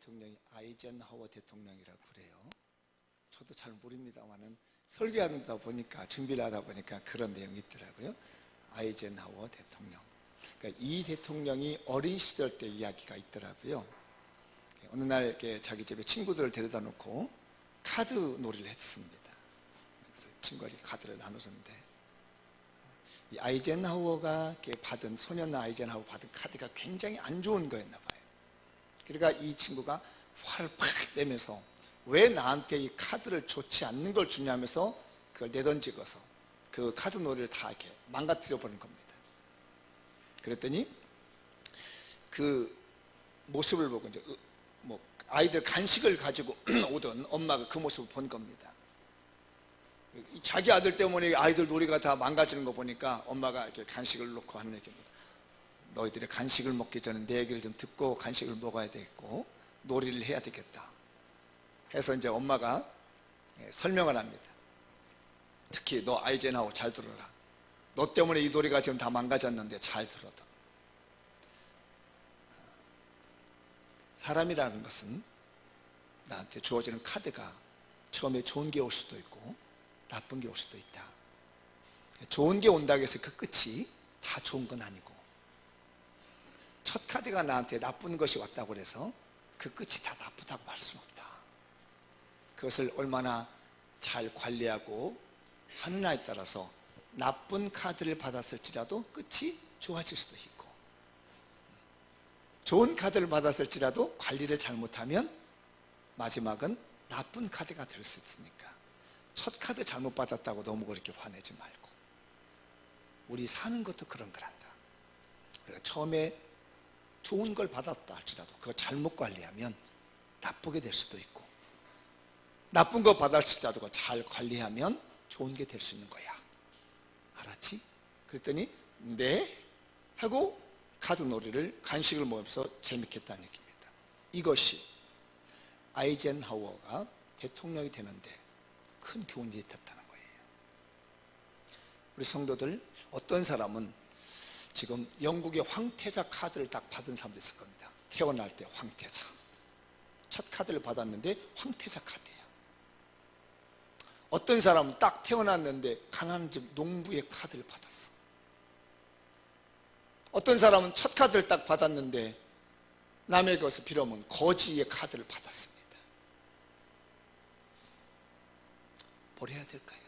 대통령이 아이젠하워 대통령이라고 그래요. 저도 잘 모릅니다만은 설교하다 보니까, 준비를 하다 보니까 그런 내용이 있더라고요. 아이젠하워 대통령. 그러니까 이 대통령이 어린 시절 때 이야기가 있더라고요. 어느 날 자기 집에 친구들을 데려다 놓고 카드 놀이를 했습니다. 그래서 친구들이 카드를 나눠줬는데, 이 아이젠하워가 받은, 소년 아이젠하워 받은 카드가 굉장히 안 좋은 거였나 봐요. 그러니까 이 친구가 화를 팍 내면서 왜 나한테 이 카드를 좋지 않는 걸 주냐면서 그걸 내던지고서 그 카드 놀이를 다 이렇게 망가뜨려 버린 겁니다. 그랬더니 그 모습을 보고 이제 아이들 간식을 가지고 오던 엄마가 그 모습을 본 겁니다. 자기 아들 때문에 아이들 놀이가 다 망가지는 거 보니까 엄마가 이렇게 간식을 놓고 하는 얘기입니다. 너희들이 간식을 먹기 전에 내 얘기를 좀 듣고 간식을 먹어야 되겠고 놀이를 해야 되겠다 해서 이제 엄마가 설명을 합니다. 특히 너 아이젠하워 잘 들어라. 너 때문에 이 놀이가 지금 다 망가졌는데 잘 들어도, 사람이라는 것은 나한테 주어지는 카드가 처음에 좋은 게 올 수도 있고 나쁜 게 올 수도 있다. 좋은 게 온다고 해서 그 끝이 다 좋은 건 아니고, 첫 카드가 나한테 나쁜 것이 왔다고 해서 그 끝이 다 나쁘다고 말 수는 없다. 그것을 얼마나 잘 관리하고 하느냐에 따라서 나쁜 카드를 받았을지라도 끝이 좋아질 수도 있고, 좋은 카드를 받았을지라도 관리를 잘못하면 마지막은 나쁜 카드가 될 수 있으니까 첫 카드 잘못 받았다고 너무 그렇게 화내지 말고, 우리 사는 것도 그런 거란다. 그러니까 처음에 좋은 걸 받았다 할지라도 그거 잘못 관리하면 나쁘게 될 수도 있고, 나쁜 거 받았을지라도 잘 관리하면 좋은 게 될 수 있는 거야. 알았지? 그랬더니 네 하고 카드 놀이를, 간식을 먹으면서 재밌게 했다는 얘기입니다. 이것이 아이젠하워가 대통령이 되는데 큰 교훈이 됐다는 거예요. 우리 성도들, 어떤 사람은 지금 영국의 황태자 카드를 딱 받은 사람도 있을 겁니다. 태어날 때 황태자 첫 카드를 받았는데 황태자 카드예요. 어떤 사람은 딱 태어났는데 가난한 집 농부의 카드를 받았어. 어떤 사람은 첫 카드를 딱 받았는데 남의 것을 빌어먹은 거지의 카드를 받았습니다. 버려야 될까요?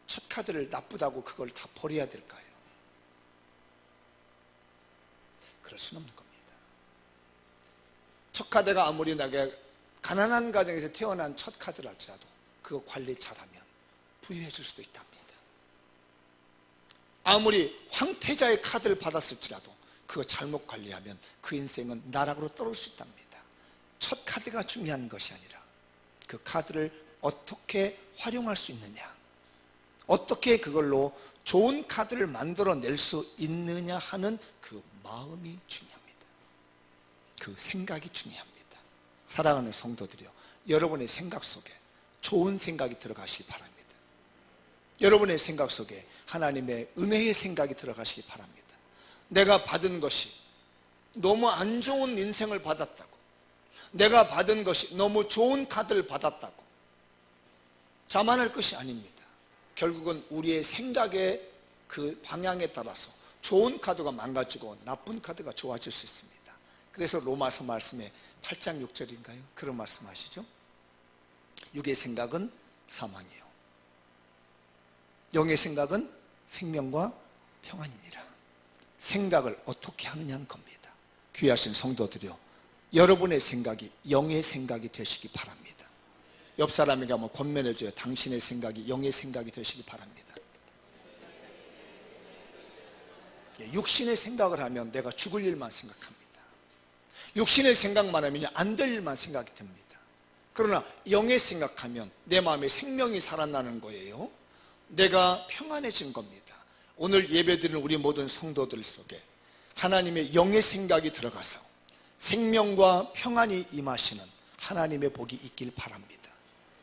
첫 카드를 나쁘다고 그걸 다 버려야 될까요? 그럴 수는 없는 겁니다. 첫 카드가 아무리 나게 가난한 가정에서 태어난 첫 카드를 할지라도 그거 관리 잘하면 부유해 줄 수도 있답니다. 아무리 황태자의 카드를 받았을지라도 그거 잘못 관리하면 그 인생은 나락으로 떨어질 수 있답니다. 첫 카드가 중요한 것이 아니라 그 카드를 어떻게 활용할 수 있느냐, 어떻게 그걸로 좋은 카드를 만들어낼 수 있느냐 하는 그 마음이 중요합니다. 그 생각이 중요합니다. 사랑하는 성도들이요, 여러분의 생각 속에 좋은 생각이 들어가시기 바랍니다. 여러분의 생각 속에 하나님의 은혜의 생각이 들어가시기 바랍니다. 내가 받은 것이 너무 안 좋은 인생을 받았다고, 내가 받은 것이 너무 좋은 카드를 받았다고 자만할 것이 아닙니다. 결국은 우리의 생각의 그 방향에 따라서 좋은 카드가 망가지고 나쁜 카드가 좋아질 수 있습니다. 그래서 로마서 말씀에 8장 6절인가요? 그런 말씀 하시죠. 육의 생각은 사망이요, 영의 생각은 생명과 평안이니라. 생각을 어떻게 하느냐는 겁니다. 귀하신 성도들이요, 여러분의 생각이 영의 생각이 되시기 바랍니다. 옆 사람에게 한번 권면해줘요. 당신의 생각이 영의 생각이 되시기 바랍니다. 육신의 생각을 하면 내가 죽을 일만 생각합니다. 육신의 생각만 하면 안 될 일만 생각이 듭니다. 그러나 영의 생각하면 내 마음에 생명이 살아나는 거예요. 내가 평안해진 겁니다. 오늘 예배드리는 우리 모든 성도들 속에 하나님의 영의 생각이 들어가서 생명과 평안이 임하시는 하나님의 복이 있길 바랍니다.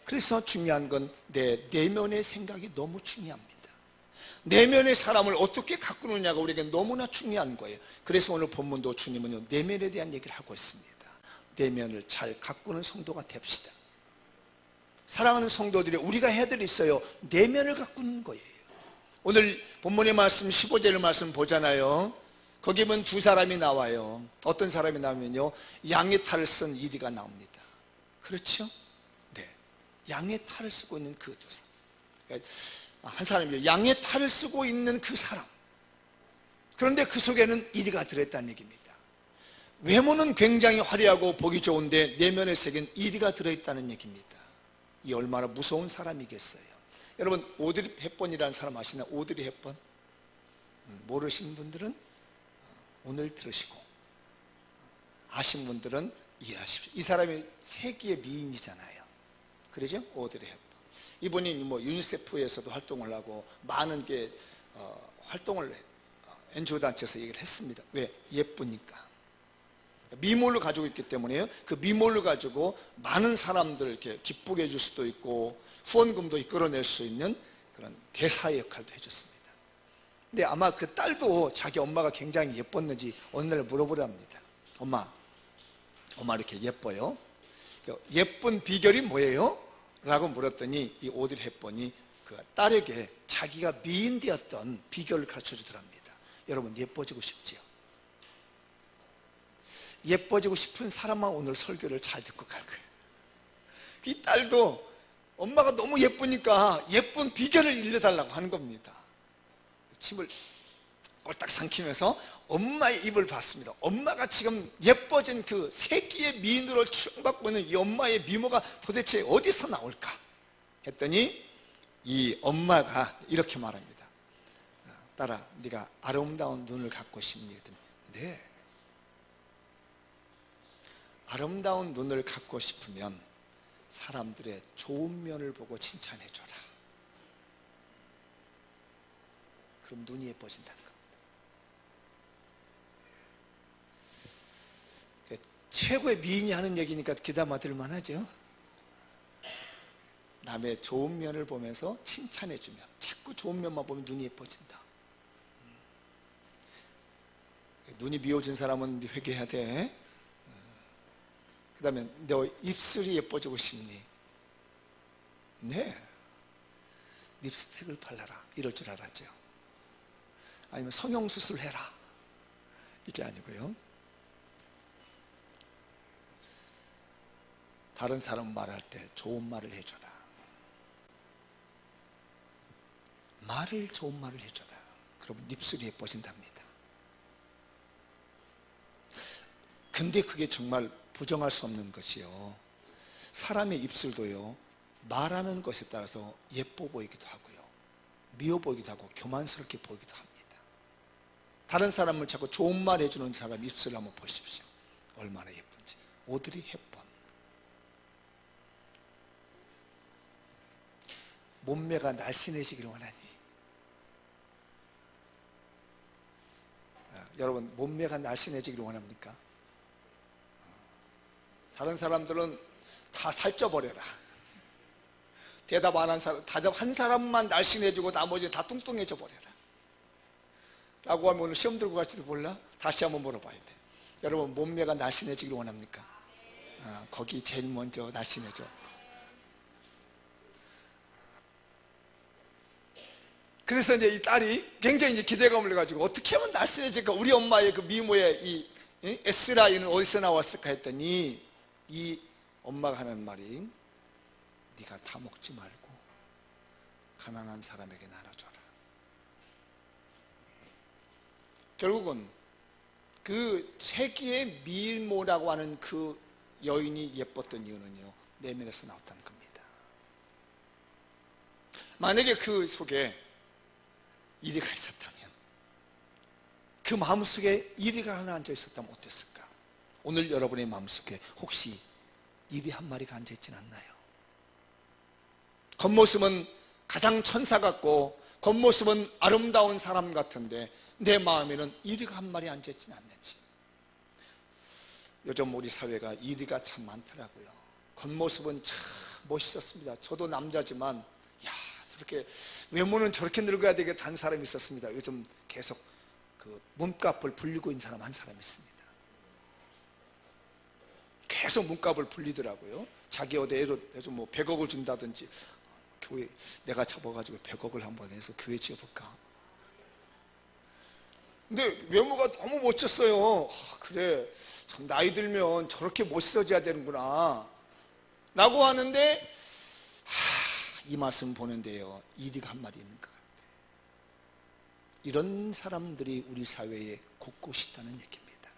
그래서 중요한 건 내 내면의 생각이 너무 중요합니다. 내면의 사람을 어떻게 가꾸느냐가 우리에게 너무나 중요한 거예요. 그래서 오늘 본문도 주님은 내면에 대한 얘기를 하고 있습니다. 내면을 잘 가꾸는 성도가 됩시다. 사랑하는 성도들이 우리가 해야 될 있어요. 내면을 가꾸는 거예요. 오늘 본문의 말씀 15절 말씀 보잖아요. 거기 보면 두 사람이 나와요. 어떤 사람이 나오면요, 양의 탈을 쓴 이리가 나옵니다. 그렇죠? 네, 양의 탈을 쓰고 있는 그 두 사람. 그러니까 한 사람이요, 양의 탈을 쓰고 있는 그 사람. 그런데 그 속에는 이리가 들어있다는 얘기입니다. 외모는 굉장히 화려하고 보기 좋은데 내면의 세계는 이리가 들어있다는 얘기입니다. 이 얼마나 무서운 사람이겠어요. 여러분, 오드리 헵번이라는 사람 아시나요? 오드리 헵번? 모르시는 분들은 오늘 들으시고, 아신 분들은 이해하십시오. 이 사람이 세계의 미인이잖아요. 그러죠? 오드리 헵번. 이분이 유니세프에서도 활동을 하고 많은 활동을 NGO 단체에서 얘기를 했습니다. 왜? 예쁘니까. 미모를 가지고 있기 때문에요. 그 미모를 가지고 많은 사람들을 이렇게 기쁘게 해줄 수도 있고 후원금도 이끌어낼 수 있는 그런 대사의 역할도 해줬습니다. 근데 아마 그 딸도 자기 엄마가 굉장히 예뻤는지 어느 날 물어보랍니다. 엄마 이렇게 예뻐요? 예쁜 비결이 뭐예요? 라고 물었더니 이 오드리 헵번이 그 딸에게 자기가 미인 되었던 비결을 가르쳐 주더랍니다. 여러분, 예뻐지고 싶지요? 예뻐지고 싶은 사람만 오늘 설교를 잘 듣고 갈 거예요. 이 딸도 엄마가 너무 예쁘니까 예쁜 비결을 일러달라고 하는 겁니다. 침을 꼴딱 삼키면서 엄마의 입을 봤습니다. 엄마가 지금 예뻐진 그 세기의 미인으로 추앙받고 있는 이 엄마의 미모가 도대체 어디서 나올까 했더니 이 엄마가 이렇게 말합니다. 딸아, 네가 아름다운 눈을 갖고 싶니? 했더니 네, 아름다운 눈을 갖고 싶으면 사람들의 좋은 면을 보고 칭찬해줘라. 그럼 눈이 예뻐진다는 겁니다. 최고의 미인이 하는 얘기니까 귀담아 들을만 하죠. 남의 좋은 면을 보면서 칭찬해주면, 자꾸 좋은 면만 보면 눈이 예뻐진다. 눈이 미워진 사람은 회개해야 돼. 그 다음에 너 입술이 예뻐지고 싶니? 네, 립스틱을 발라라. 이럴 줄 알았죠. 아니면 성형수술 해라. 이게 아니고요. 다른 사람 말할 때 좋은 말을 해줘라. 좋은 말을 해줘라. 그러면 입술이 예뻐진답니다. 근데 그게 정말 부정할 수 없는 것이요, 사람의 입술도요, 말하는 것에 따라서 예뻐 보이기도 하고요, 미워 보이기도 하고 교만스럽게 보이기도 합니다. 다른 사람을 자꾸 좋은 말 해주는 사람 입술을 한번 보십시오. 얼마나 예쁜지. 오드리 헵번. 몸매가 날씬해지기를 원하니? 여러분, 몸매가 날씬해지기를 원합니까? 다른 사람들은 다 살쪄버려라. 대답 안 한 사람, 대답 한 사람만 날씬해지고 나머지는 다 뚱뚱해져 버려라. 라고 하면 오늘 시험 들고 갈지도 몰라? 다시 한번 물어봐야 돼. 여러분, 몸매가 날씬해지기를 원합니까? 거기 제일 먼저 날씬해져. 그래서 이제 이 딸이 굉장히 이제 기대감을 가지고 어떻게 하면 날씬해질까? 우리 엄마의 그 미모의 이 S라인은 어디서 나왔을까 했더니 이 엄마가 하는 말이 네가 다 먹지 말고 가난한 사람에게 나눠줘라. 결국은 그 세기의 미모라고 하는 그 여인이 예뻤던 이유는요, 내면에서 나왔다는 겁니다. 만약에 그 속에 이리가 있었다면, 그 마음속에 이리가 하나 앉아 있었다면 어땠을까? 오늘 여러분의 마음속에 혹시 이리 한 마리가 앉아 있진 않나요? 겉모습은 가장 천사 같고 겉모습은 아름다운 사람 같은데 내 마음에는 이리가 한 마리 앉아 있진 않는지. 요즘 우리 사회가 이리가 참 많더라고요. 겉모습은 참 멋있었습니다. 저도 남자지만 야, 저렇게 외모는 저렇게 늙어야 되겠다 한 사람이 있었습니다. 요즘 계속 그 몸값을 불리고 있는 사람 한 사람 있습니다. 계속 몸값을 불리더라고요. 자기 어디에서 뭐 100억을 준다든지, 교회 내가 잡아가지고 100억을 한번 해서 교회 지어볼까. 근데 외모가 너무 멋졌어요. 그래, 참 나이 들면 저렇게 멋있어져야 되는구나 라고 하는데, 이 말씀 보는데요, 이리가 한 마리 있는 것 같아요. 이런 사람들이 우리 사회에 곳곳이 있다는 얘기입니다.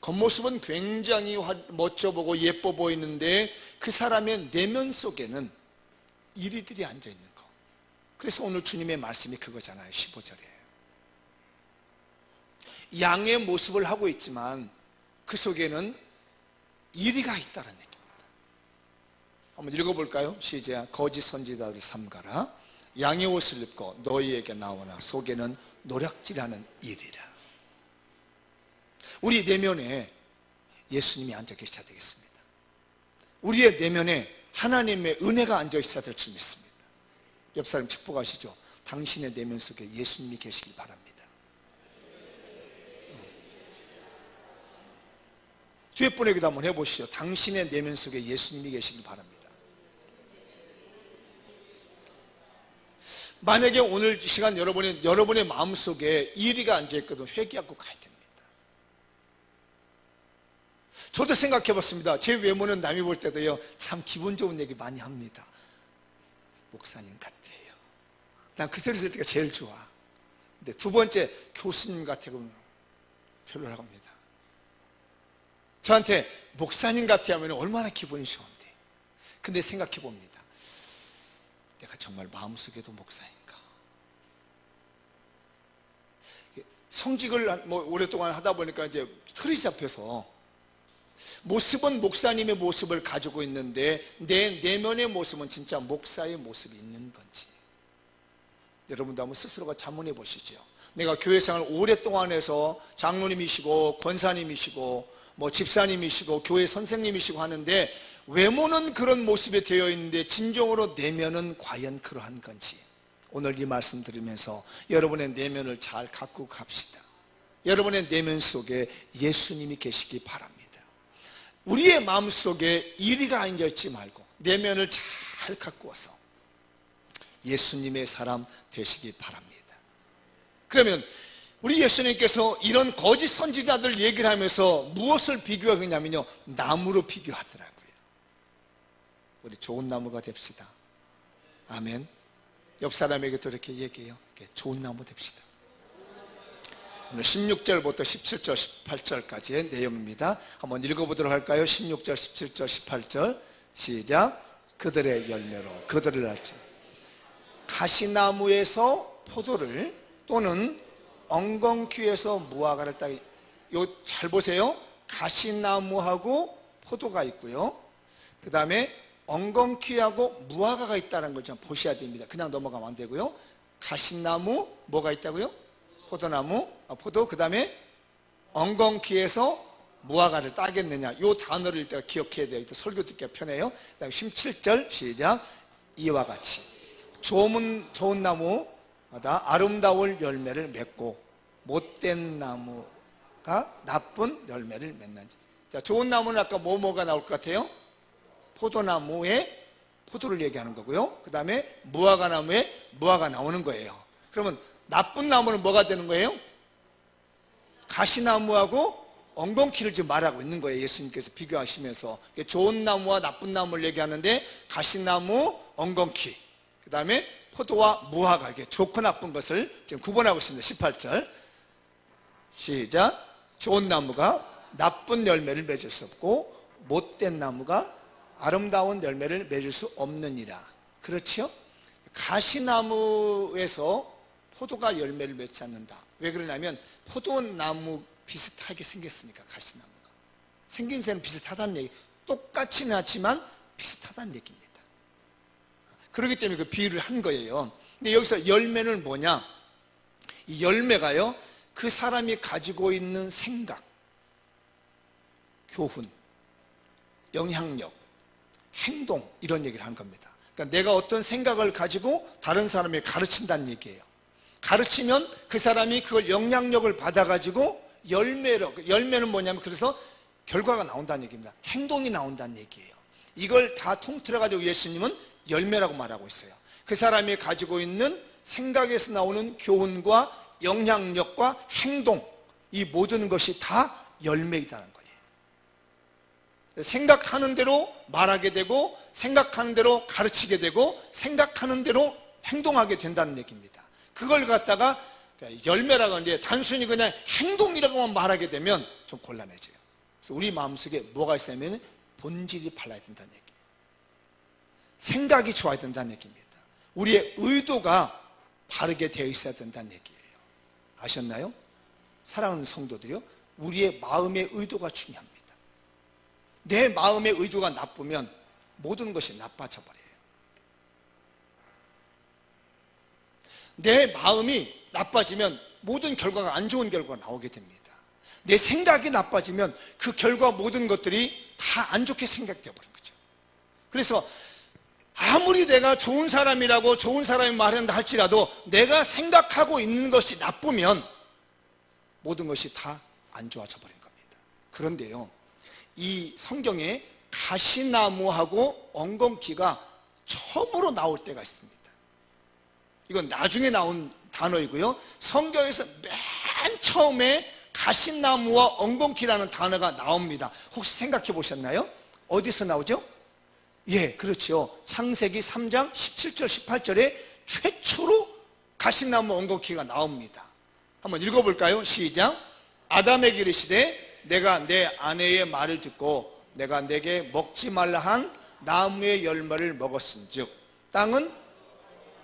겉모습은 굉장히 멋져 보고 예뻐 보이는데 그 사람의 내면 속에는 이리들이 앉아 있는 거. 그래서 오늘 주님의 말씀이 그거잖아요. 15절에 양의 모습을 하고 있지만 그 속에는 이리가 있다는 얘기입니다. 한번 읽어볼까요? 시작. 거짓 선지자들이 삼가라. 양의 옷을 입고 너희에게 나오나 속에는 노략질하는 이리라. 우리 내면에 예수님이 앉아 계셔야 되겠습니다. 우리의 내면에 하나님의 은혜가 앉아 있어야 될 줄 믿습니다. 옆 사람 축복하시죠. 당신의 내면 속에 예수님이 계시길 바랍니다. 뒤에 분에게도 한번 해보시죠. 당신의 내면 속에 예수님이 계시길 바랍니다. 만약에 오늘 이 시간 여러분의 마음속에 이리가 앉아있거든 회개하고 가야 됩니다. 저도 생각해 봤습니다. 제 외모는 남이 볼 때도요, 참 기분 좋은 얘기 많이 합니다. 목사님 같아요. 난 그 소리 들을 때가 제일 좋아. 근데 두 번째, 교수님 같아요. 별로라고 합니다. 저한테 목사님 같아 하면 얼마나 기분이 좋은데. 근데 생각해 봅니다. 내가 정말 마음속에도 목사인가? 성직을 뭐 오랫동안 하다 보니까 이제 틀이 잡혀서 모습은 목사님의 모습을 가지고 있는데 내 내면의 모습은 진짜 목사의 모습이 있는 건지 여러분도 한번 스스로가 자문해 보시죠. 내가 교회생활 오랫동안 해서 장로님이시고 권사님이시고 뭐 집사님이시고 교회 선생님이시고 하는데 외모는 그런 모습이 되어 있는데 진정으로 내면은 과연 그러한 건지 오늘 이 말씀 들으면서 여러분의 내면을 잘 갖고 갑시다. 여러분의 내면 속에 예수님이 계시기 바랍니다. 우리의 마음속에 이리가 앉아있지 말고 내면을 잘 갖고 와서 예수님의 사람 되시기 바랍니다. 그러면 우리 예수님께서 이런 거짓 선지자들 얘기를 하면서 무엇을 비교하냐면요, 나무로 비교하더라고요. 우리 좋은 나무가 됩시다. 아멘. 옆 사람에게도 이렇게 얘기해요. 좋은 나무 됩시다. 오늘 16절부터 17절, 18절까지의 내용입니다. 한번 읽어보도록 할까요? 16절, 17절, 18절 시작. 그들의 열매로 그들을 알지. 가시나무에서 포도를 또는 엉겅퀴에서 무화과를 따기. 잘 보세요. 가시나무하고 포도가 있고요. 그 다음에 엉겅퀴하고 무화과가 있다는 걸 좀 보셔야 됩니다. 그냥 넘어가면 안 되고요. 가시나무 뭐가 있다고요? 포도나무, 포도, 그 다음에 엉겅퀴에서 무화과를 따겠느냐, 이 단어를 일단 기억해야 돼요. 설교 듣기가 편해요. 그 다음에 17절 시작. 이와 같이 좋은 나무마다 아름다울 열매를 맺고 못된 나무가 나쁜 열매를 맺는지. 자, 좋은 나무는 아까 뭐가 나올 것 같아요? 포도나무에 포도를 얘기하는 거고요. 그 다음에 무화과나무에 무화과 나오는 거예요. 그러면 나쁜 나무는 뭐가 되는 거예요? 가시나무하고 엉겅퀴를 지금 말하고 있는 거예요. 예수님께서 비교하시면서 좋은 나무와 나쁜 나무를 얘기하는데 가시나무, 엉겅퀴, 그 다음에 포도와 무화과, 이렇게 좋고 나쁜 것을 지금 구분하고 있습니다. 18절 시작. 좋은 나무가 나쁜 열매를 맺을 수 없고 못된 나무가 아름다운 열매를 맺을 수 없느니라. 그렇죠? 가시나무에서 포도가 열매를 맺지 않는다. 왜 그러냐면 포도나무 비슷하게 생겼으니까. 가시나무가 생김새는 비슷하다는 얘기, 똑같지는 않지만 비슷하다는 얘기입니다. 그렇기 때문에 그 비유를 한 거예요. 근데 여기서 열매는 뭐냐? 이 열매가요, 그 사람이 가지고 있는 생각, 교훈, 영향력, 행동, 이런 얘기를 하는 겁니다. 그러니까 내가 어떤 생각을 가지고 다른 사람에게 가르친다는 얘기예요. 가르치면 그 사람이 그걸 영향력을 받아가지고 열매는 뭐냐면 그래서 결과가 나온다는 얘기입니다. 행동이 나온다는 얘기예요. 이걸 다 통틀어가지고 예수님은 열매라고 말하고 있어요. 그 사람이 가지고 있는 생각에서 나오는 교훈과 영향력과 행동, 이 모든 것이 다 열매이다는 거예요. 생각하는 대로 말하게 되고 생각하는 대로 가르치게 되고 생각하는 대로 행동하게 된다는 얘기입니다. 그걸 갖다가 열매라고 하는데 단순히 그냥 행동이라고만 말하게 되면 좀 곤란해져요. 그래서 우리 마음속에 뭐가 있으면 본질이 발라야 된다는 얘기예요. 생각이 좋아야 된다는 얘기입니다. 우리의 의도가 바르게 되어 있어야 된다는 얘기예요. 아셨나요? 사랑하는 성도들이요, 우리의 마음의 의도가 중요합니다. 내 마음의 의도가 나쁘면 모든 것이 나빠져 버려요. 내 마음이 나빠지면 모든 결과가 안 좋은 결과가 나오게 됩니다. 내 생각이 나빠지면 그 결과 모든 것들이 다 안 좋게 생각되어 버린 거죠. 그래서 아무리 내가 좋은 사람이라고 좋은 사람이 말한다 할지라도 내가 생각하고 있는 것이 나쁘면 모든 것이 다 안 좋아져 버린 겁니다. 그런데요, 이 성경에 가시나무하고 엉겅퀴가 처음으로 나올 때가 있습니다. 이건 나중에 나온 단어이고요, 성경에서 맨 처음에 가시나무와 엉겅퀴라는 단어가 나옵니다. 혹시 생각해 보셨나요? 어디서 나오죠? 예, 그렇죠. 창세기 3장 17절 18절에 최초로 가시나무 엉겅퀴가 나옵니다. 한번 읽어볼까요? 시작. 아담에게 이르시되 내가 내 아내의 말을 듣고 내가 내게 먹지 말라 한 나무의 열매를 먹었은즉 땅은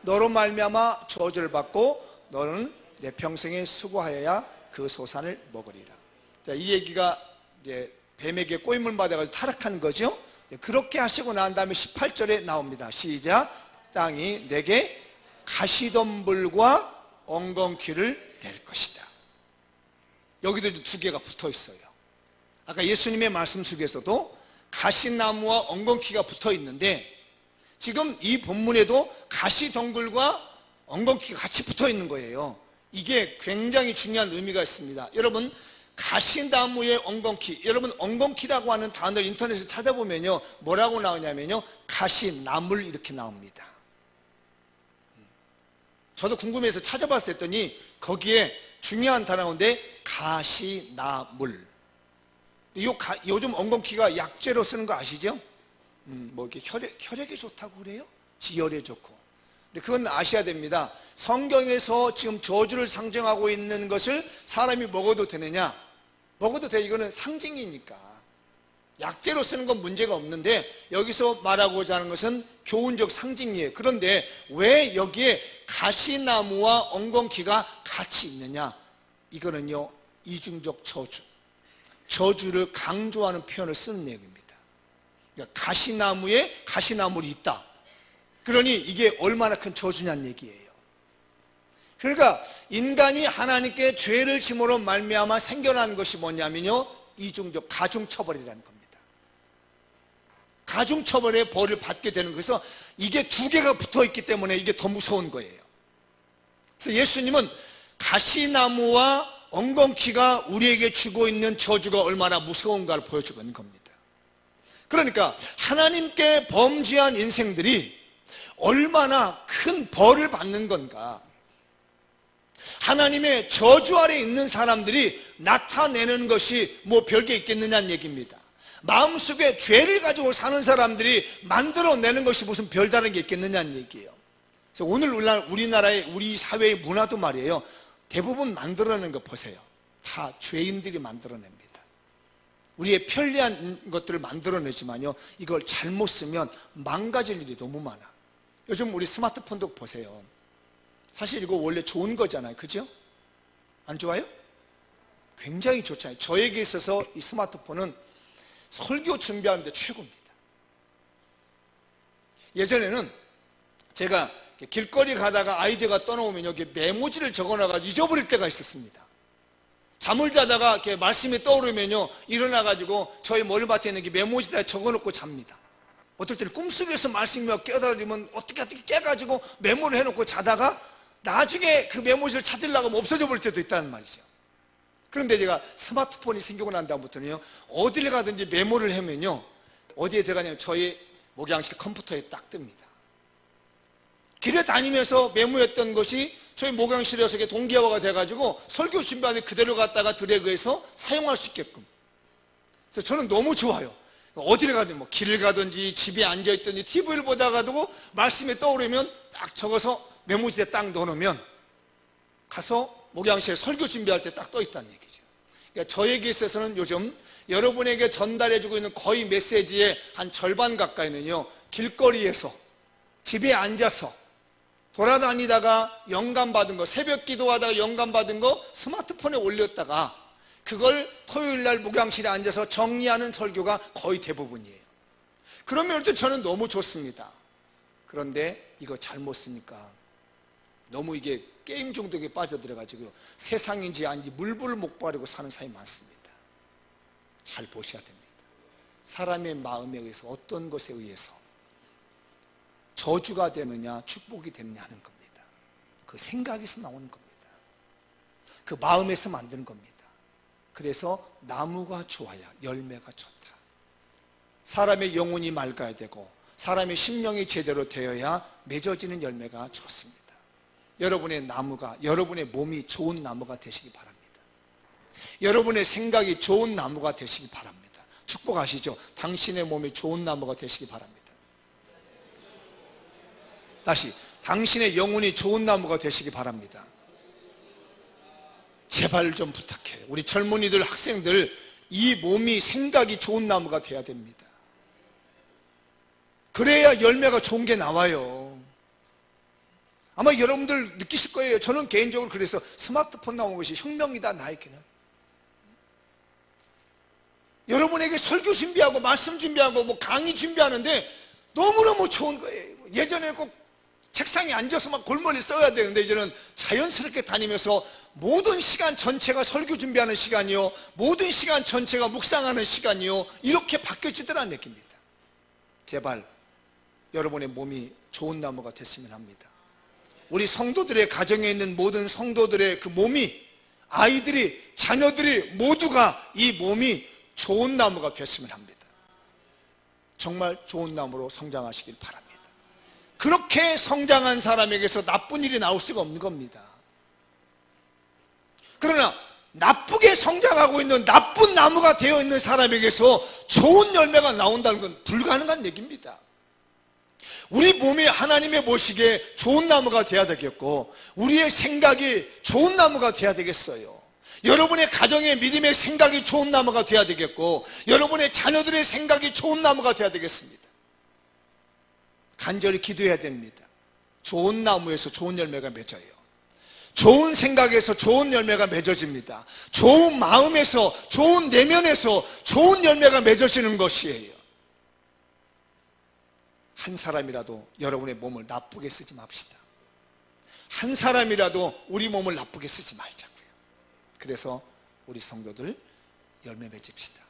너로 말미암아 저주를 받고 너는 내 평생에 수고하여야 그 소산을 먹으리라. 자, 이 얘기가 이제 뱀에게 꼬임을 받아가지고 타락하는 거죠. 그렇게 하시고 난 다음에 18절에 나옵니다. 시작. 땅이 내게 가시덤불과 엉겅퀴를 낼 것이다. 여기도 두 개가 붙어 있어요. 아까 예수님의 말씀 속에서도 가시나무와 엉겅퀴가 붙어 있는데 지금 이 본문에도 가시덩굴과 엉겅퀴가 같이 붙어 있는 거예요. 이게 굉장히 중요한 의미가 있습니다. 여러분, 가시나무의 엉겅퀴, 여러분 엉겅퀴라고 하는 단어 인터넷에 찾아보면요 뭐라고 나오냐면요 가시나물 이렇게 나옵니다. 저도 궁금해서 찾아봤을 때더니 거기에 중요한 단어인데 가시나물. 요즘 엉겅퀴가 약재로 쓰는 거 아시죠? 뭐 이렇게 혈액에 좋다고 그래요? 지혈에 좋고. 근데 그건 아셔야 됩니다. 성경에서 지금 저주를 상징하고 있는 것을 사람이 먹어도 되느냐? 먹어도 돼. 이거는 상징이니까. 약재로 쓰는 건 문제가 없는데 여기서 말하고자 하는 것은 교훈적 상징이에요. 그런데 왜 여기에 가시나무와 엉겅퀴가 같이 있느냐? 이거는요 이중적 저주를 강조하는 표현을 쓰는 내용입니다. 그러니까 가시나무에 가시나물이 있다. 그러니 이게 얼마나 큰 저주냐는 얘기예요. 그러니까 인간이 하나님께 죄를 짐으로 말미암아 생겨난 것이 뭐냐면요 이중적 가중처벌이라는 겁니다. 가중처벌의 벌을 받게 되는 거에서 이게 두 개가 붙어 있기 때문에 이게 더 무서운 거예요. 그래서 예수님은 가시나무와 엉겅퀴가 우리에게 주고 있는 저주가 얼마나 무서운가를 보여주고 있는 겁니다. 그러니까 하나님께 범죄한 인생들이 얼마나 큰 벌을 받는 건가, 하나님의 저주 아래 있는 사람들이 나타내는 것이 뭐 별게 있겠느냐는 얘기입니다. 마음속에 죄를 가지고 사는 사람들이 만들어내는 것이 무슨 별다른 게 있겠느냐는 얘기예요. 그래서 오늘 우리나라의 우리 사회의 문화도 말이에요 대부분 만들어내는 거 보세요. 다 죄인들이 만들어냅니다. 우리의 편리한 것들을 만들어내지만요 이걸 잘못 쓰면 망가질 일이 너무 많아. 요즘 우리 스마트폰도 보세요. 사실 이거 원래 좋은 거잖아요. 그죠? 안 좋아요? 굉장히 좋잖아요. 저에게 있어서 이 스마트폰은 설교 준비하는데 최고입니다. 예전에는 제가 길거리 가다가 아이디어가 떠나오면 여기 메모지를 적어놔가지고 잊어버릴 때가 있었습니다. 잠을 자다가 이렇게 말씀이 떠오르면요 일어나가지고 저희 머리맡에 있는 게 메모지에다 적어놓고 잡니다. 어떨 때는 꿈속에서 말씀이 깨달으면 어떻게 깨가지고 메모를 해놓고 자다가 나중에 그 메모지를 찾으려고 하면 없어져 버릴 때도 있다는 말이죠. 그런데 제가 스마트폰이 생기고 난 다음부터는요, 어디를 가든지 메모를 하면요, 어디에 들어가냐면 저희 목양실 컴퓨터에 딱 뜹니다. 길에 다니면서 메모했던 것이 저희 목양실에서 동기화가 돼가지고 설교 준비하는데 그대로 갖다가 드래그해서 사용할 수 있게끔. 그래서 저는 너무 좋아요. 어디를 가든 뭐 길을 가든지 집에 앉아있든지 TV를 보다가도 말씀이 떠오르면 딱 적어서 메모지에 딱 넣어놓으면 가서 목양실에 설교 준비할 때 딱 떠있다는 얘기죠. 그러니까 저에게 있어서는 요즘 여러분에게 전달해주고 있는 거의 메시지의 한 절반 가까이는요, 길거리에서 집에 앉아서 돌아다니다가 영감 받은 거, 새벽 기도하다가 영감 받은 거 스마트폰에 올렸다가 그걸 토요일날 목양실에 앉아서 정리하는 설교가 거의 대부분이에요. 그러면 저는 너무 좋습니다. 그런데 이거 잘못 쓰니까 너무 이게 게임 중독에 빠져들어가지고 세상인지 아닌지 물불을 못 가리고 사는 사람이 많습니다. 잘 보셔야 됩니다. 사람의 마음에 의해서 어떤 것에 의해서 저주가 되느냐 축복이 되느냐 하는 겁니다. 그 생각에서 나오는 겁니다. 그 마음에서 만드는 겁니다. 그래서 나무가 좋아야 열매가 좋다. 사람의 영혼이 맑아야 되고 사람의 심령이 제대로 되어야 맺어지는 열매가 좋습니다. 여러분의 나무가, 여러분의 몸이 좋은 나무가 되시기 바랍니다. 여러분의 생각이 좋은 나무가 되시기 바랍니다. 축복하시죠. 당신의 몸이 좋은 나무가 되시기 바랍니다. 다시, 당신의 영혼이 좋은 나무가 되시기 바랍니다. 제발 좀 부탁해요. 우리 젊은이들, 학생들, 이 몸이 생각이 좋은 나무가 돼야 됩니다. 그래야 열매가 좋은 게 나와요. 아마 여러분들 느끼실 거예요. 저는 개인적으로 그래서 스마트폰 나온 것이 혁명이다, 나에게는. 여러분에게 설교 준비하고 말씀 준비하고 뭐 강의 준비하는데 너무너무 좋은 거예요. 예전에는 꼭 책상에 앉아서 막 골머리 써야 되는데 이제는 자연스럽게 다니면서 모든 시간 전체가 설교 준비하는 시간이요, 모든 시간 전체가 묵상하는 시간이요, 이렇게 바뀌어지더라는 얘기입니다. 제발 여러분의 몸이 좋은 나무가 됐으면 합니다. 우리 성도들의 가정에 있는 모든 성도들의 그 몸이, 아이들이, 자녀들이 모두가 이 몸이 좋은 나무가 됐으면 합니다. 정말 좋은 나무로 성장하시길 바랍니다. 그렇게 성장한 사람에게서 나쁜 일이 나올 수가 없는 겁니다. 그러나 나쁘게 성장하고 있는 나쁜 나무가 되어 있는 사람에게서 좋은 열매가 나온다는 건 불가능한 얘기입니다. 우리 몸이 하나님의 보시기에 좋은 나무가 되어야 되겠고, 우리의 생각이 좋은 나무가 되어야 되겠어요. 여러분의 가정의 믿음의 생각이 좋은 나무가 되어야 되겠고, 여러분의 자녀들의 생각이 좋은 나무가 되어야 되겠습니다. 간절히 기도해야 됩니다. 좋은 나무에서 좋은 열매가 맺어요. 좋은 생각에서 좋은 열매가 맺어집니다. 좋은 마음에서, 좋은 내면에서 좋은 열매가 맺어지는 것이에요. 한 사람이라도 여러분의 몸을 나쁘게 쓰지 맙시다. 한 사람이라도 우리 몸을 나쁘게 쓰지 말자고요. 그래서 우리 성도들 열매 맺읍시다.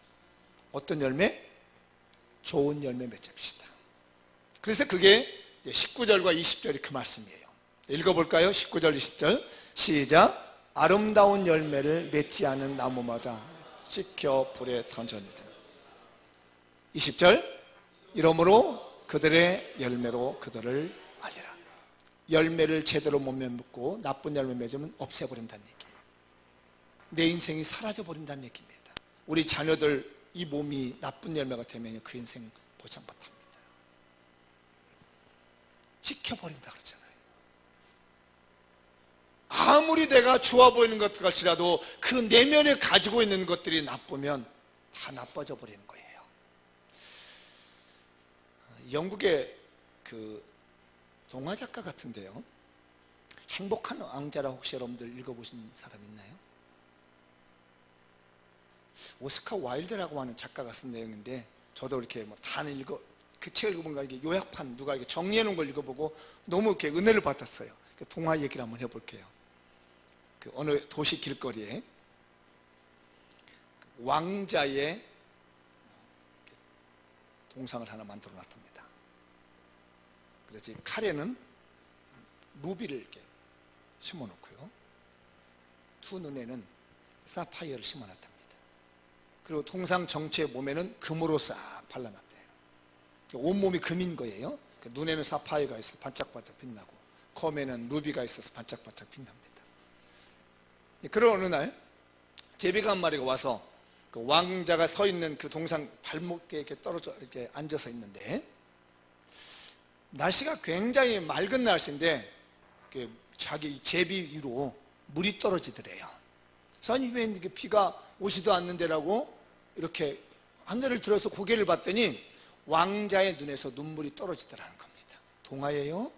어떤 열매? 좋은 열매 맺읍시다. 그래서 그게 19절과 20절이 그 말씀이에요. 읽어볼까요? 19절 20절 시작. 아름다운 열매를 맺지 않은 나무마다 찍혀 불에 던져지자. 20절 이러므로 그들의 열매로 그들을 알리라. 열매를 제대로 못 맺고 나쁜 열매 맺으면 없애버린다는 얘기예요. 내 인생이 사라져버린다는 얘기입니다. 우리 자녀들 이 몸이 나쁜 열매가 되면 그 인생 보장 못합니다. 지켜버린다 그러잖아요. 아무리 내가 좋아 보이는 것 같을지라도 그 내면에 가지고 있는 것들이 나쁘면 다 나빠져 버리는 거예요. 영국의 그 동화 작가 같은데요, 행복한 왕자라 혹시 여러분들 읽어보신 사람 있나요? 오스카 와일드라고 하는 작가가 쓴 내용인데, 저도 이렇게 뭐 다 그 책을 읽어보니까 이게 요약판 누가 이렇게 정리해 놓은 걸 읽어보고 너무 이렇게 은혜를 받았어요. 동화 얘기를 한번 해볼게요. 그 어느 도시 길거리에 왕자의 동상을 하나 만들어 놨답니다. 그래서 이 칼에는 루비를 이렇게 심어 놓고요, 두 눈에는 사파이어를 심어 놨답니다. 그리고 동상 정체 몸에는 금으로 싹 발라놨대요. 온몸이 금인 거예요. 눈에는 사파이어가 있어서 반짝반짝 빛나고, 검에는 루비가 있어서 반짝반짝 빛납니다. 그런 어느 날 제비가 한 마리가 와서 그 왕자가 서 있는 그 동상 발목에 이렇게 떨어져 이렇게 앉아서 있는데, 날씨가 굉장히 맑은 날씨인데 자기 제비 위로 물이 떨어지더래요. 그래서 아니 왜 이렇게 비가 오지도 않는데라고 이렇게 하늘을 들어서 고개를 봤더니 왕자의 눈에서 눈물이 떨어지더라는 겁니다. 동화예요.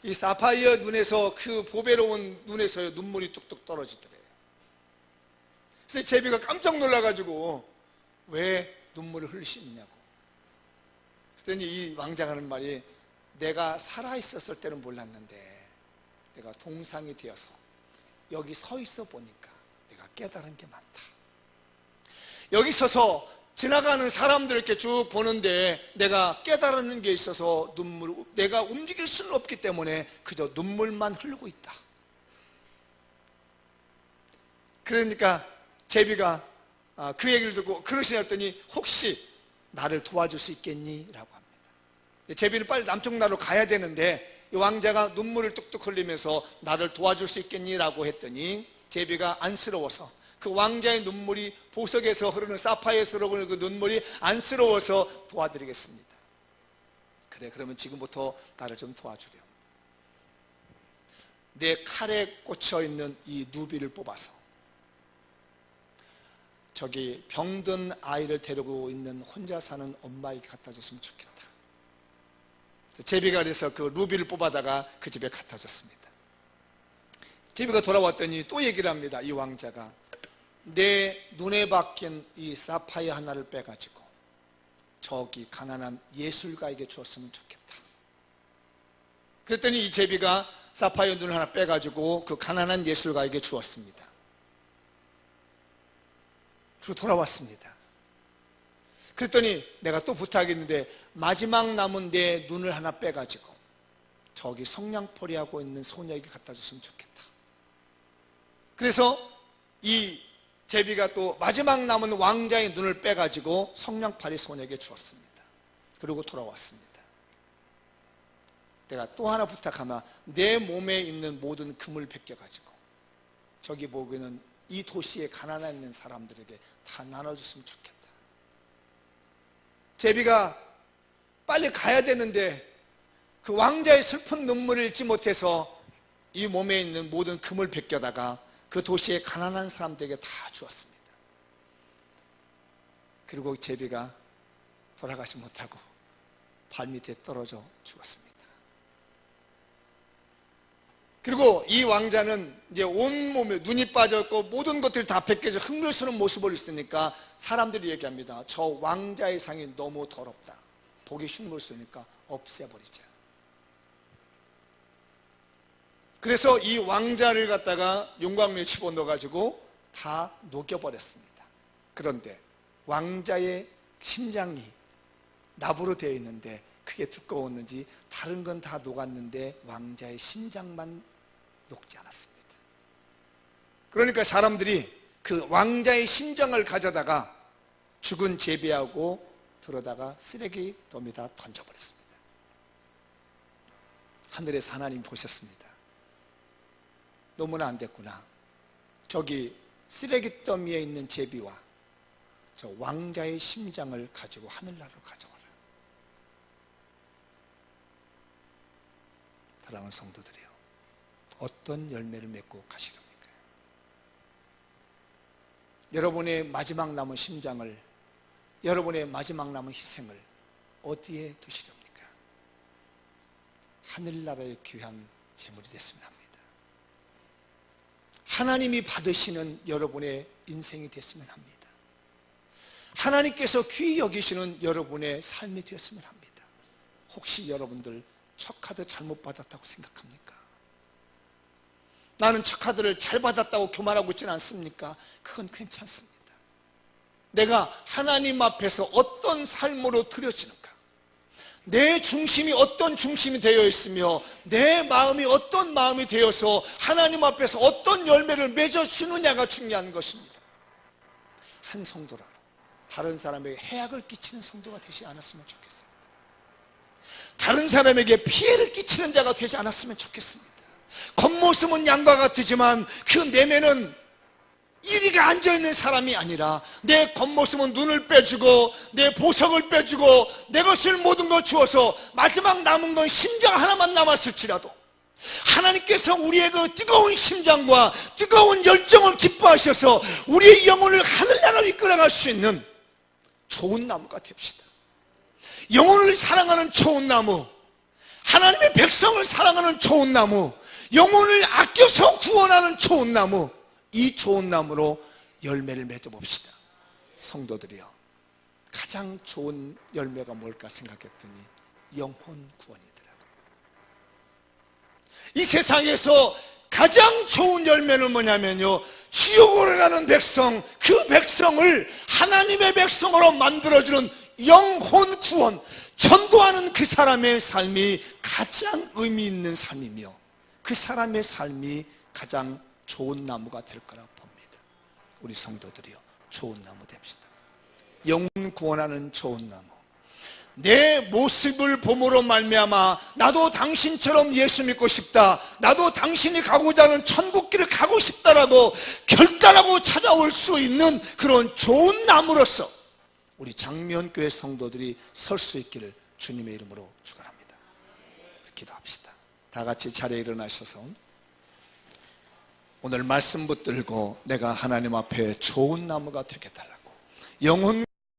이 사파이어 눈에서, 그 보배로운 눈에서 눈물이 뚝뚝 떨어지더래요. 그래서 제비가 깜짝 놀라가지고 왜 눈물을 흘리시느냐고. 그랬더니 이 왕자가 하는 말이, 내가 살아있었을 때는 몰랐는데 내가 동상이 되어서 여기 서 있어 보니까 내가 깨달은 게 많다. 여기 서서 지나가는 사람들 이렇게 쭉 보는데 내가 깨달은 게 있어서 내가 움직일 수는 없기 때문에 그저 눈물만 흐르고 있다. 그러니까 제비가 그 얘기를 듣고 그러시냐 했더니, 혹시 나를 도와줄 수 있겠니? 라고 합니다. 제비는 빨리 남쪽 나라로 가야 되는데 이 왕자가 눈물을 뚝뚝 흘리면서 나를 도와줄 수 있겠니? 라고 했더니 제비가 안쓰러워서, 그 왕자의 눈물이, 보석에서 흐르는 사파이어에서 흐르는 그 눈물이 안쓰러워서 도와드리겠습니다. 그래, 그러면 지금부터 나를 좀 도와주렴. 내 칼에 꽂혀있는 이 누비를 뽑아서 저기 병든 아이를 데리고 있는 혼자 사는 엄마에게 갖다 줬으면 좋겠다. 제비가 그래서 그 루비를 뽑아다가 그 집에 갖다 줬습니다. 제비가 돌아왔더니 또 얘기를 합니다. 이 왕자가, 내 눈에 박힌 이 사파이어 하나를 빼가지고 저기 가난한 예술가에게 주었으면 좋겠다. 그랬더니 이 제비가 사파이어 눈을 하나 빼가지고 그 가난한 예술가에게 주었습니다. 그리고 돌아왔습니다. 그랬더니 내가 또 부탁했는데, 마지막 남은 내 눈을 하나 빼가지고 저기 성냥팔이 하고 있는 소녀에게 갖다 줬으면 좋겠다. 그래서 이 제비가 또 마지막 남은 왕자의 눈을 빼가지고 성냥팔이 소녀에게 주었습니다. 그리고 돌아왔습니다. 내가 또 하나 부탁하면, 내 몸에 있는 모든 금을 벗겨가지고 저기 보기에는 이 도시에 가난한 있는 사람들에게 다 나눠줬으면 좋겠다. 제비가 빨리 가야 되는데 그 왕자의 슬픈 눈물을 읽지 못해서 이 몸에 있는 모든 금을 벗겨다가 그 도시의 가난한 사람들에게 다 주었습니다. 그리고 제비가 돌아가지 못하고 발밑에 떨어져 죽었습니다. 그리고 이 왕자는 이제 온몸에 눈이 빠졌고 모든 것들이 다 벗겨져 흙물쓰는 모습을 있으니까 사람들이 얘기합니다. 저 왕자의 상이 너무 더럽다. 보기 흉물쓰니까 없애버리자. 그래서 이 왕자를 갖다가 용광로에 집어넣어가지고 다 녹여버렸습니다. 그런데 왕자의 심장이 나부로 되어 있는데 그게 두꺼웠는지 다른 건 다 녹았는데 왕자의 심장만 녹지 않았습니다. 그러니까 사람들이 그 왕자의 심장을 가져다가 죽은 제비하고 들어다가 쓰레기 더미에다 던져버렸습니다. 하늘에서 하나님 보셨습니다. 너무나 안 됐구나. 저기 쓰레기 더미에 있는 제비와 저 왕자의 심장을 가지고 하늘나라로 가져와라. 사랑하는 성도들이요, 어떤 열매를 맺고 가시렵니까? 여러분의 마지막 남은 심장을, 여러분의 마지막 남은 희생을 어디에 두시렵니까? 하늘나라의 귀한 재물이 됐으면 합니다. 하나님이 받으시는 여러분의 인생이 됐으면 합니다. 하나님께서 귀히 여기시는 여러분의 삶이 되었으면 합니다. 혹시 여러분들 척카드 잘못 받았다고 생각합니까? 나는 척카드를 잘 받았다고 교만하고 있지는 않습니까? 그건 괜찮습니다. 내가 하나님 앞에서 어떤 삶으로 드려지는가, 내 중심이 어떤 중심이 되어 있으며 내 마음이 어떤 마음이 되어서 하나님 앞에서 어떤 열매를 맺어주느냐가 중요한 것입니다. 한 성도라도 다른 사람에게 해악을 끼치는 성도가 되지 않았으면 좋겠습니다. 다른 사람에게 피해를 끼치는 자가 되지 않았으면 좋겠습니다. 겉모습은 양과 같으지만 그 내면은 이리가 앉아있는 사람이 아니라 내 겉모습은 눈을 빼주고 내 보석을 빼주고 내 것을 모든 걸 주어서 마지막 남은 건 심장 하나만 남았을지라도 하나님께서 우리의 그 뜨거운 심장과 뜨거운 열정을 기뻐하셔서 우리의 영혼을 하늘나라로 이끌어갈 수 있는 좋은 나무가 됩시다. 영혼을 사랑하는 좋은 나무, 하나님의 백성을 사랑하는 좋은 나무, 영혼을 아껴서 구원하는 좋은 나무, 이 좋은 나무로 열매를 맺어봅시다. 성도들이여, 가장 좋은 열매가 뭘까 생각했더니 영혼 구원이더라고요. 이 세상에서 가장 좋은 열매는 뭐냐면요, 지옥으로 가는 백성, 그 백성을 하나님의 백성으로 만들어주는 영혼 구원, 전도하는 그 사람의 삶이 가장 의미 있는 삶이며 그 사람의 삶이 가장 좋은 나무가 될 거라고 봅니다. 우리 성도들이요, 좋은 나무 됩시다. 영혼 구원하는 좋은 나무. 내 모습을 봄으로 말미암아 나도 당신처럼 예수 믿고 싶다, 나도 당신이 가고자 하는 천국길을 가고 싶다라고 결단하고 찾아올 수 있는 그런 좋은 나무로서 우리 장미원교회 성도들이 설 수 있기를 주님의 이름으로 축원합니다. 기도합시다. 다 같이 자리에 일어나셔서 오늘 말씀 붙들고 내가 하나님 앞에 좋은 나무가 되게 달라고, 영혼